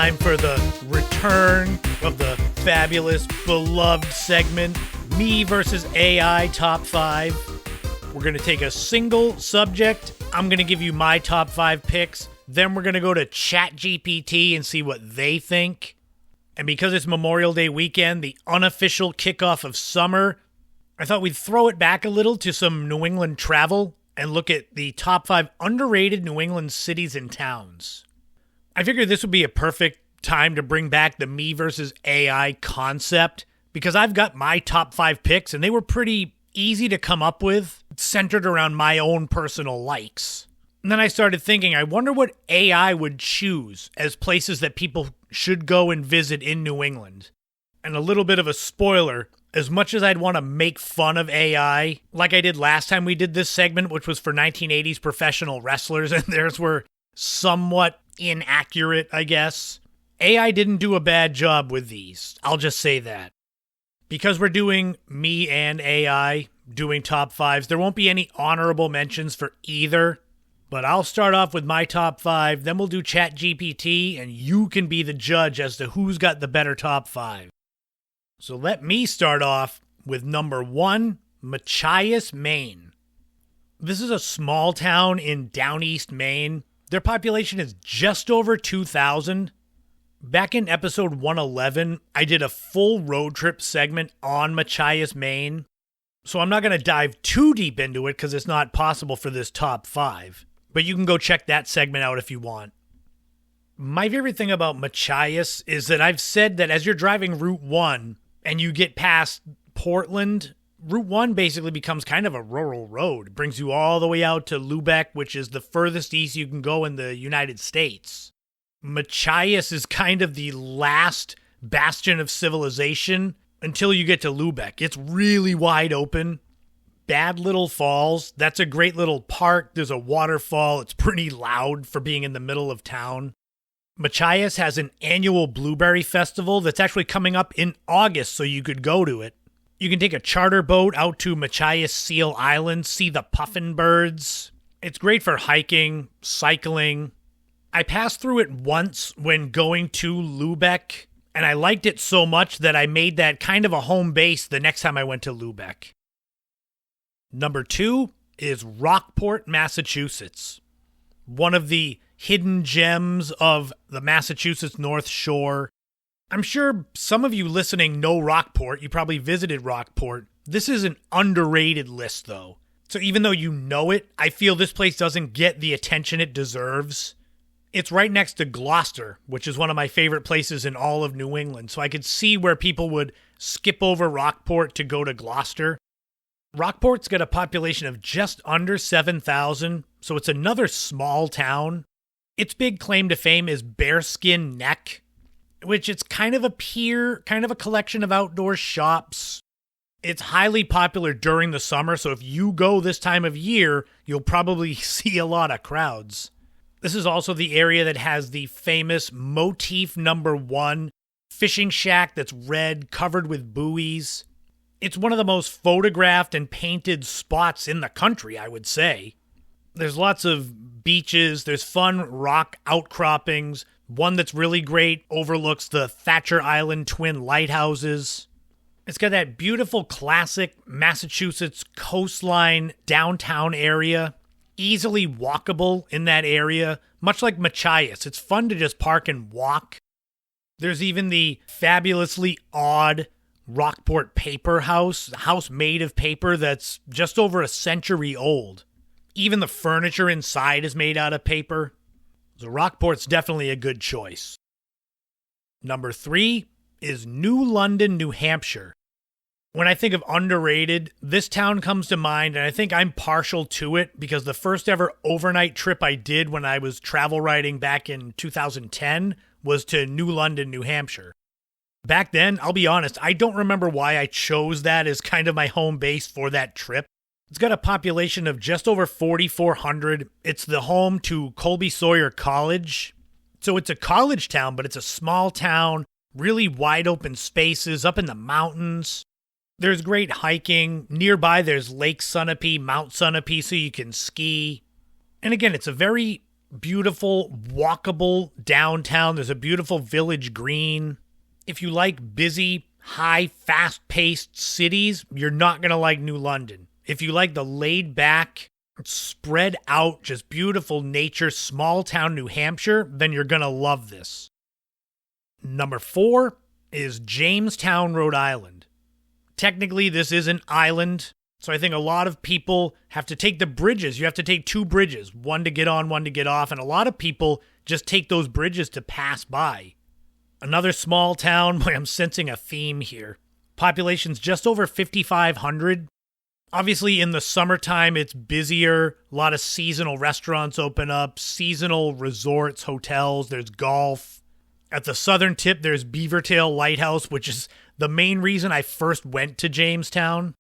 time for the return of the fabulous, beloved segment, Me versus AI Top 5. We're going to take a single subject. I'm going to give you my top 5 picks. Then we're going to go to ChatGPT and see what they think. And because it's Memorial Day weekend, the unofficial kickoff of summer, I thought we'd throw it back a little to some New England travel and look at the top 5 underrated New England cities and towns. I figured this would be a perfect time to bring back the me versus AI concept because I've got my top 5 picks and they were pretty easy to come up with, centered around my own personal likes. And then I started thinking, I wonder what AI would choose as places that people should go and visit in New England. And a little bit of a spoiler, as much as I'd want to make fun of AI, like I did last time we did this segment, which was for 1980s professional wrestlers, and theirs were somewhat inaccurate, I guess. AI didn't do a bad job with these. I'll just say that. Because we're doing me and AI, doing top 5s, there won't be any honorable mentions for either. But I'll start off with my top 5, then we'll do ChatGPT, and you can be the judge as to who's got the better top 5. So let me start off with number 1, Machias, Maine. This is a small town in down east Maine. Their population is just over 2,000. Back in episode 111, I did a full road trip segment on Machias, Maine. So I'm not going to dive too deep into it because it's not possible for this top 5. But you can go check that segment out if you want. My favorite thing about Machias is that I've said that as you're driving Route 1 and you get past Portland, Route 1 basically becomes kind of a rural road. It brings you all the way out to Lubec, which is the furthest east you can go in the United States. Machias is kind of the last bastion of civilization until you get to Lubec. It's really wide open. Bad Little Falls, that's a great little park. There's a waterfall. It's pretty loud for being in the middle of town. Machias has an annual blueberry festival that's actually coming up in August, so you could go to it. You can take a charter boat out to Machias Seal Island, see the puffin birds. It's great for hiking, cycling. I passed through it once when going to Lubec, and I liked it so much that I made that kind of a home base the next time I went to Lubec. Number 2 is Rockport, Massachusetts. One of the hidden gems of the Massachusetts North Shore. I'm sure some of you listening know Rockport. You probably visited Rockport. This is an underrated list, though. So even though you know it, I feel this place doesn't get the attention it deserves. It's right next to Gloucester, which is one of my favorite places in all of New England. So I could see where people would skip over Rockport to go to Gloucester. Rockport's got a population of just under 7,000, so it's another small town. Its big claim to fame is Bearskin Neck, which it's kind of a pier, kind of a collection of outdoor shops. It's highly popular during the summer, so if you go this time of year, you'll probably see a lot of crowds. This is also the area that has the famous Motif Number 1 fishing shack that's red, covered with buoys. It's one of the most photographed and painted spots in the country, I would say. There's lots of beaches, there's fun rock outcroppings. One that's really great overlooks the Thatcher Island twin lighthouses. It's got that beautiful classic Massachusetts coastline downtown area. Easily walkable in that area, much like Machias. It's fun to just park and walk. There's even the fabulously odd Rockport Paper House, a house made of paper that's just over a century old. Even the furniture inside is made out of paper. So Rockport's definitely a good choice. Number 3 is New London, New Hampshire. When I think of underrated, this town comes to mind, and I think I'm partial to it because the first ever overnight trip I did when I was travel writing back in 2010 was to New London, New Hampshire. Back then, I'll be honest, I don't remember why I chose that as kind of my home base for that trip. It's got a population of just over 4,400. It's the home to Colby Sawyer College. So it's a college town, but it's a small town, really wide open spaces up in the mountains. There's great hiking. Nearby, there's Lake Sunapee, Mount Sunapee, so you can ski. And again, it's a very beautiful, walkable downtown. There's a beautiful village green. If you like busy, high, fast-paced cities, you're not going to like New London. If you like the laid-back, spread out, just beautiful nature, small-town New Hampshire, then you're going to love this. Number 4 is Jamestown, Rhode Island. Technically, this is an island, so I think a lot of people have to take the bridges. You have to take 2 bridges, one to get on, one to get off, and a lot of people just take those bridges to pass by. Another small town, boy, I'm sensing a theme here. Population's just over 5,500. Obviously, in the summertime, it's busier. A lot of seasonal restaurants open up, seasonal resorts, hotels, there's golf. At the southern tip, there's Beavertail Lighthouse, which is the main reason I first went to Jamestown.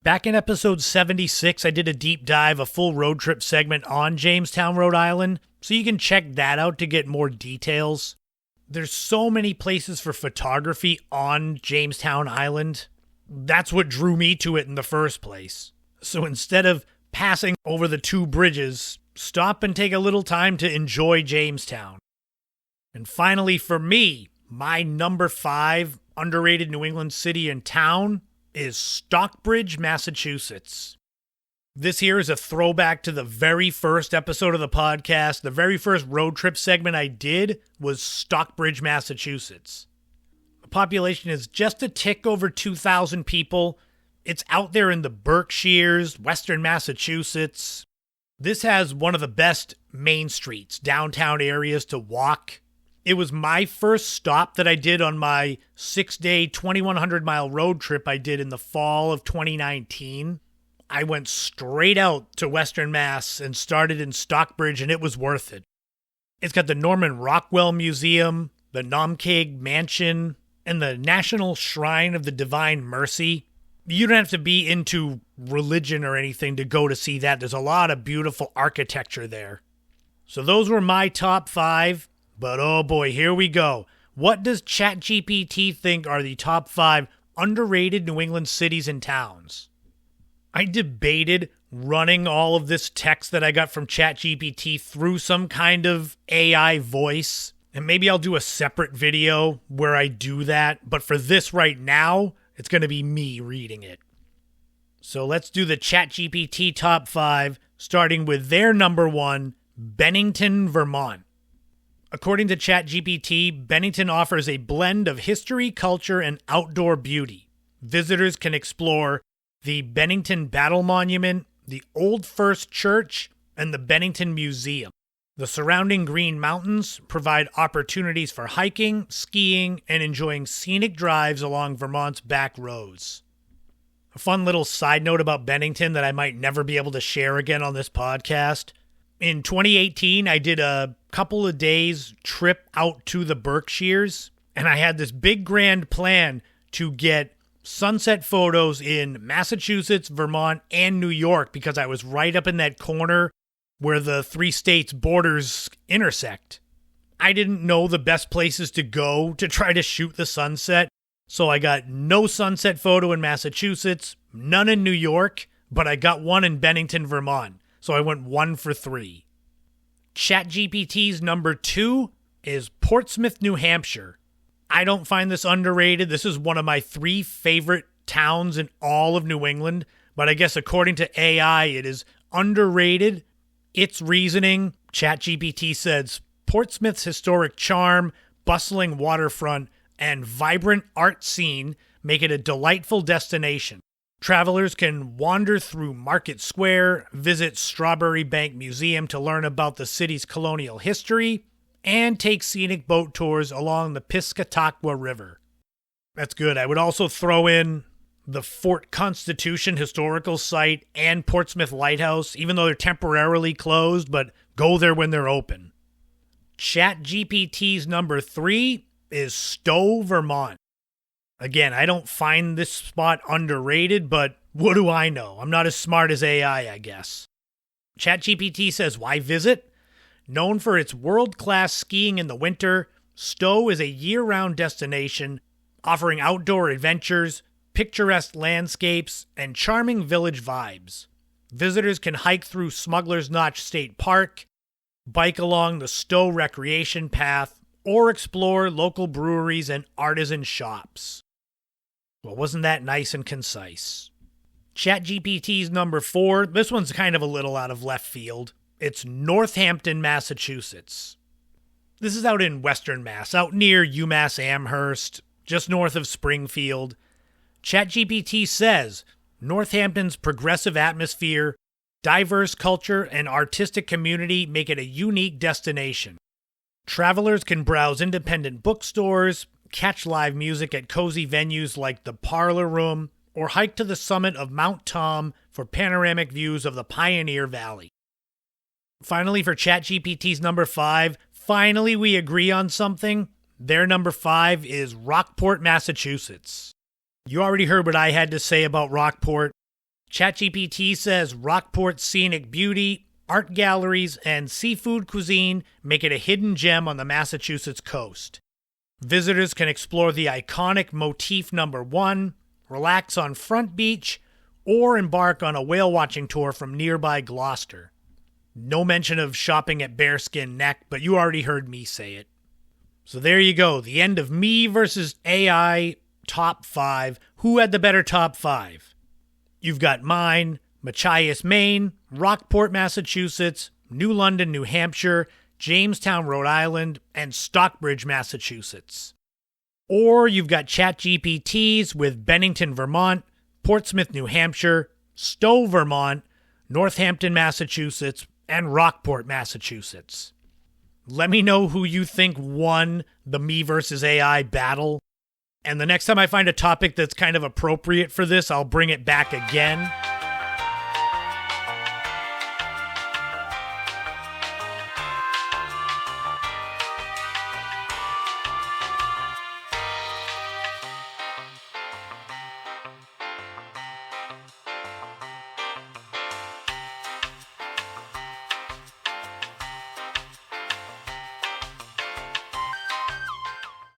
Back in episode 76, I did a deep dive, a full road trip segment on Jamestown, Rhode Island, so you can check that out to get more details. There's so many places for photography on Jamestown Island. That's what drew me to it in the first place. So instead of passing over the 2 bridges, stop and take a little time to enjoy Jamestown. And finally, for me, my number 5 underrated New England city and town is Stockbridge, Massachusetts. This here is a throwback to the very first episode of the podcast. The very first road trip segment I did was Stockbridge, Massachusetts. The population is just a tick over 2,000 people. It's out there in the Berkshires, western Massachusetts. This has one of the best main streets, downtown areas to walk. It was my first stop that I did on my 6-day, 2,100-mile road trip I did in the fall of 2019. I went straight out to Western Mass and started in Stockbridge, and it was worth it. It's got the Norman Rockwell Museum, the Nomkeg Mansion, and the National Shrine of the Divine Mercy. You don't have to be into religion or anything to go to see that. There's a lot of beautiful architecture there. So those were my top 5. But oh boy, here we go. What does ChatGPT think are the top 5 underrated New England cities and towns? I debated running all of this text that I got from ChatGPT through some kind of AI voice. And maybe I'll do a separate video where I do that. But for this right now, it's going to be me reading it. So let's do the ChatGPT top 5, starting with their number 1, Bennington, Vermont. According to ChatGPT, Bennington offers a blend of history, culture, and outdoor beauty. Visitors can explore the Bennington Battle Monument, the Old First Church, and the Bennington Museum. The surrounding Green Mountains provide opportunities for hiking, skiing, and enjoying scenic drives along Vermont's back roads. A fun little side note about Bennington that I might never be able to share again on this podcast. In 2018, I did a couple of days trip out to the Berkshires, and I had this big grand plan to get sunset photos in Massachusetts, Vermont, and New York because I was right up in that corner where the 3 states' borders intersect. I didn't know the best places to go to try to shoot the sunset, so I got no sunset photo in Massachusetts, none in New York, but I got one in Bennington, Vermont. So I went 1 for 3. ChatGPT's number 2 is Portsmouth, New Hampshire. I don't find this underrated. This is one of my 3 favorite towns in all of New England, but I guess according to AI, it is underrated. Its reasoning, ChatGPT says, Portsmouth's historic charm, bustling waterfront, and vibrant art scene make it a delightful destination. Travelers can wander through Market Square, visit Strawberry Bank Museum to learn about the city's colonial history, and take scenic boat tours along the Piscataqua River. That's good. I would also throw in the Fort Constitution Historical Site and Portsmouth Lighthouse, even though they're temporarily closed, but go there when they're open. ChatGPT's number 3 is Stowe, Vermont. Again, I don't find this spot underrated, but what do I know? I'm not as smart as AI, I guess. ChatGPT says, why visit? Known for its world-class skiing in the winter, Stowe is a year-round destination offering outdoor adventures, picturesque landscapes, and charming village vibes. Visitors can hike through Smuggler's Notch State Park, bike along the Stowe Recreation Path, or explore local breweries and artisan shops. Well, wasn't that nice and concise? ChatGPT's number 4, this one's kind of a little out of left field. It's Northampton, Massachusetts. This is out in Western Mass, out near UMass Amherst, just north of Springfield. ChatGPT says Northampton's progressive atmosphere, diverse culture, and artistic community make it a unique destination. Travelers can browse independent bookstores, catch live music at cozy venues like the Parlor Room, or hike to the summit of Mount Tom for panoramic views of the Pioneer Valley. Finally, for ChatGPT's number 5, finally we agree on something. Their number 5 is Rockport, Massachusetts. You already heard what I had to say about Rockport. ChatGPT says Rockport's scenic beauty, art galleries, and seafood cuisine make it a hidden gem on the Massachusetts coast. Visitors can explore the iconic motif number 1, relax on Front Beach, or embark on a whale-watching tour from nearby Gloucester. No mention of shopping at Bearskin Neck, but you already heard me say it. So there you go, the end of me versus AI top 5. Who had the better top 5? You've got mine, Machias, Maine, Rockport, Massachusetts, New London, New Hampshire, Jamestown, Rhode Island, and Stockbridge, Massachusetts. Or you've got ChatGPT's with Bennington, Vermont, Portsmouth, New Hampshire, Stowe, Vermont, Northampton, Massachusetts, and Rockport, Massachusetts. Let me know who you think won the me versus AI battle. And the next time I find a topic that's kind of appropriate for this, I'll bring it back again.